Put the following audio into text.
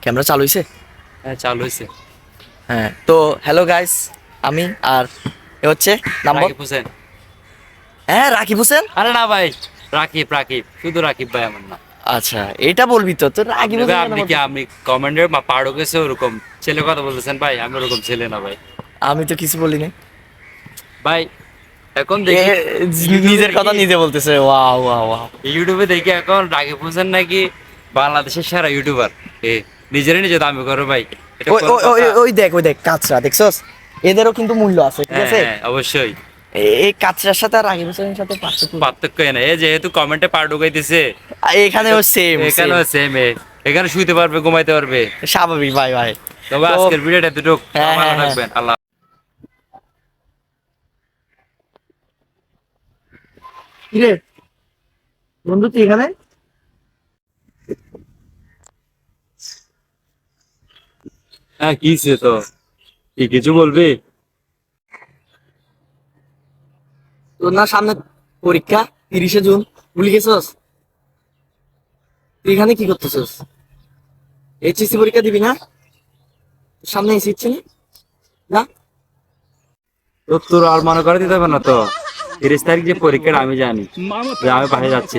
Camera চালু হয়েছে? হ্যাঁ চালু হয়েছে। হ্যাঁ, তো হ্যালো গাইস, আমি আর এ হচ্ছে নাম্বার। রাকিব হোসেন। হ্যাঁ, রাকিব হোসেন। আরে না ভাই, রাকিব রাকিব, শুধু রাকিব ভাই, আমার না। আচ্ছা, এটা বলবি তো, তোর রাকিব আপনি হোসেন ভাই, কেন আপনি কি বলছিস? আমি কমেন্টের বা পাড়ো গেছে ওরকম ছেলে কথা বলতেছেন ভাই? আমি ওরকম ছেলে না ভাই। আমি তো কিছু বলিনি। ভাই এখন এ দেখি নিজের কথা নিজে বলতেছে, ওয়াও ওয়াও ওয়াও। ইউটিউবে দেখি এখন রাকিব হোসেন নাকি বাংলাদেশের সেরা ইউটিউবার। এ নিজেরই নিজে দামি করে ভাই, এটা ওই কোনো ওই ওই কথা? ওই দেখ, ওই দেখ কাঁচরা, দেখছস? এদেরও কিন্তু মূল্য আছে, ঠিক হ্যাঁ আছে? হ্যাঁ অবশ্যই। এই কাঁচরার সাথে আর রাকিব হোসেনের সাথে পার্থক্য কি? পার্থক্য এ না, এ যেহেতু কমেন্টে পা ঢুকাইতেছে, এখানেও সেম সেম, এখানেও সেম। এখানে শুইতে পারবে, ঘুমাইতে পারবে। স্বাভাবিক ভাই ভাই। তবে তো আজকের ভিডিওটা দুটো হ্যাঁ ভালো হ্যাঁ হ্যাঁ, থাকবেন, আল্লাহ। কিরে বন্ধু, তুই এখানে? হ্যাঁ কিছে তো, কি কিছু বলবি? তোর না সামনে পরীক্ষা, 30শে জুন, ভুলে গেছস? তুই এখানে কি করতেছস? এইচএসসি পরীক্ষা দিবি না? সামনে এসে ইচ্ছে নেই না? তো তোর আর মনে করে দিতে হবে না তো? 30 তারিখ যে পরীক্ষাটা আমি জানি, যে আমি বাইরে যাচ্ছি।